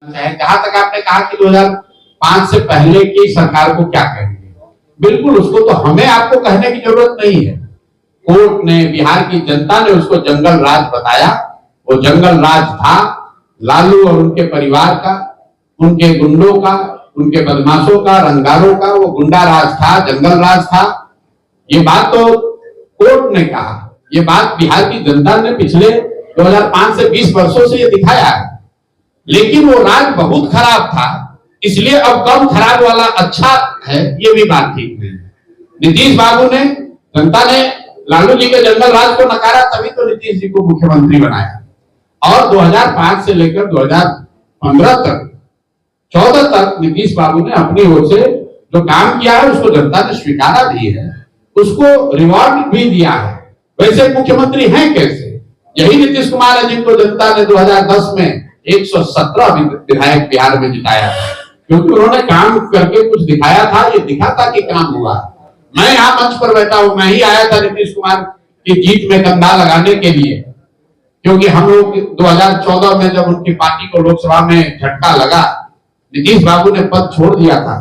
जहां तक आपने कहा कि 2005 से पहले की सरकार को क्या कहेंगे, बिल्कुल उसको तो हमें आपको कहने की जरूरत नहीं है। कोर्ट ने, बिहार की जनता ने उसको जंगल राज बताया। वो जंगल राज था लालू और उनके परिवार का, उनके गुंडों का, उनके बदमाशों का, रंगदारों का। वो गुंडा राज था, जंगल राज था। ये बात तो कोर्ट ने कहा, ये बात बिहार की जनता ने पिछले 2005 से 20 वर्षों से ये दिखाया है। लेकिन वो राज बहुत खराब था, इसलिए अब कम खराब वाला अच्छा है, ये भी बात ठीक नहीं है। नीतीश बाबू ने, जनता ने लालू जी के जंगल राज को नकारा, तभी तो नीतीश जी को मुख्यमंत्री बनाया। और 2005 से लेकर 2015 तक, 14 तक नीतीश बाबू ने अपनी ओर से जो काम किया है उसको जनता ने स्वीकारा भी है, उसको रिवॉर्ड भी दिया है। वैसे मुख्यमंत्री हैं कैसे? यही नीतीश कुमार है जिनको जनता ने 2010 में 117 विधायक बिहार में जिताया, क्योंकि उन्होंने काम करके कुछ दिखाया था। ये दिखा था कि काम हुआ। मैं यहाँ मंच पर बैठा हूं, मैं ही आया था नीतीश कुमार की जीत में कंधा लगाने के लिए, क्योंकि हम लोग 2014 में जब उनकी पार्टी को लोकसभा में झटका लगा, नीतीश बाबू ने पद छोड़ दिया था।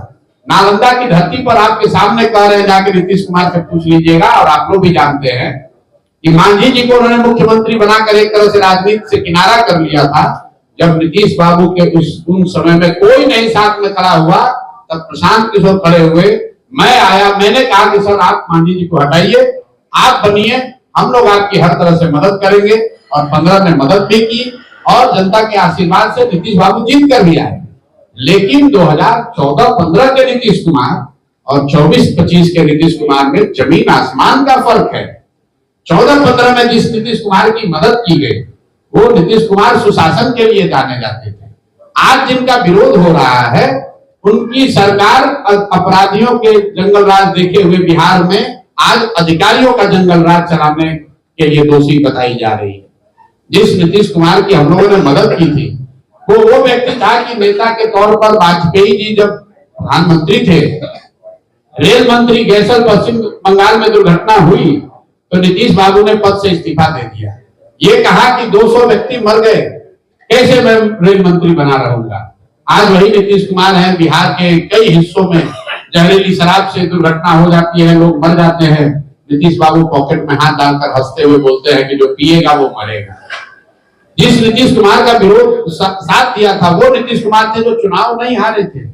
नालंदा की धरती पर आपके सामने कह रहे हैं, जाके नीतीश कुमार से पूछ लीजिएगा, और आप लोग भी जानते हैं कि मांझी जी को उन्होंने मुख्यमंत्री बनाकर एक तरह से राजनीति से किनारा कर लिया था। जब नीतीश बाबू के उन समय में कोई नहीं साथ में खड़ा हुआ, तब प्रशांत किशोर खड़े हुए, मैं आया, मैंने कहा कि सर आप मांझी जी को हटाइए, आप बनिए, हम लोग आपकी हर तरह से मदद करेंगे। और 15 में मदद भी की, और जनता के आशीर्वाद से नीतीश बाबू जीत कर भी आए। लेकिन 2014-15 के नीतीश कुमार और 24-25 के नीतीश कुमार में जमीन आसमान का फर्क है। 14-15 में जिस नीतीश कुमार की मदद की गई, वो नीतीश कुमार सुशासन के लिए जाने जाते थे। आज जिनका विरोध हो रहा है, उनकी सरकार अपराधियों के जंगल राज देखे हुए बिहार में आज अधिकारियों का जंगल राज चलाने के लिए दोषी बताई जा रही है। जिस नीतीश कुमार की हम लोगों ने मदद की थी, वो व्यक्ति था कि नेता के तौर पर वाजपेयी जी जब प्रधानमंत्री थे, रेल मंत्री गैसल पश्चिम बंगाल में दुर्घटना हुई तो नीतीश बाबू ने पद से इस्तीफा दे दिया। ये कहा कि 200 व्यक्ति मर गए, कैसे मैं रेल मंत्री बना रहूंगा। आज वही नीतीश कुमार है, बिहार के कई हिस्सों में जहरीली शराब से दुर्घटना हो जाती है, लोग मर जाते हैं। नीतीश बाबू पॉकेट में हाथ डालकर हंसते हुए बोलते हैं कि जो पिएगा वो मरेगा। जिस नीतीश कुमार का विरोध साथ दिया था, वो नीतीश कुमार थे जो चुनाव नहीं हारे थे।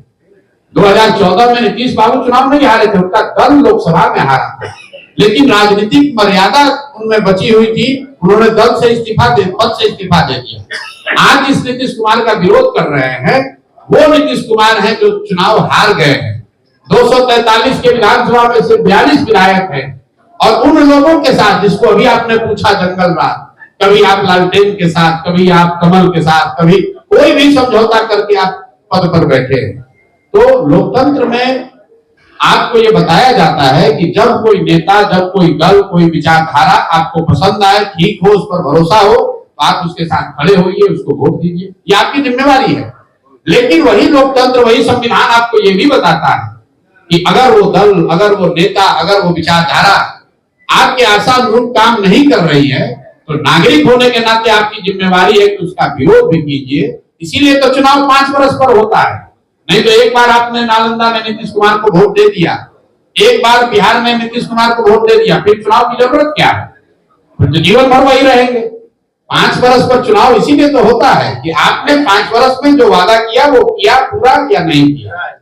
2014 में नीतीश बाबू चुनाव नहीं हारे थे, उनका दल लोकसभा में हारा था, लेकिन राजनीतिक मर्यादा उनमें बची हुई थी, उन्होंने दल से पद से इस्तीफा दे दिया। आज इस नीतीश कुमार का विरोध कर रहे हैं, वो नीतीश कुमार हैं जो चुनाव हार गए हैं। 243 के विधानसभा में सिर्फ 42 विधायक हैं, और उन लोगों के साथ जिसको अभी आपने पूछा जंगल राज, कभी आप लालटेन के साथ, कभी आप कमल के साथ, कभी कोई भी समझौता करके आप पद पर बैठे हैं। तो लोकतंत्र में आपको ये बताया जाता है कि जब कोई नेता, जब कोई दल, कोई विचारधारा आपको पसंद आए, ठीक हो, उस पर भरोसा हो, तो आप उसके साथ खड़े होइए, उसको वोट दीजिए, ये आपकी जिम्मेवारी है। लेकिन वही लोकतंत्र, वही संविधान आपको ये भी बताता है कि अगर वो दल, अगर वो नेता, अगर वो विचारधारा आपके आशानुरूप काम नहीं कर रही है, तो नागरिक होने के नाते आपकी जिम्मेवारी है कि उसका विरोध भी कीजिए। इसीलिए तो चुनाव 5 वर्ष पर होता है। नहीं तो एक बार आपने नालंदा में नीतीश कुमार को वोट दे दिया, एक बार बिहार में नीतीश कुमार को वोट दे दिया, फिर चुनाव की जरूरत क्या है? फिर तो जीवन भर वही रहेंगे। 5 वर्ष पर चुनाव इसीलिए तो होता है कि आपने 5 वर्ष में जो वादा किया वो किया पूरा या नहीं किया।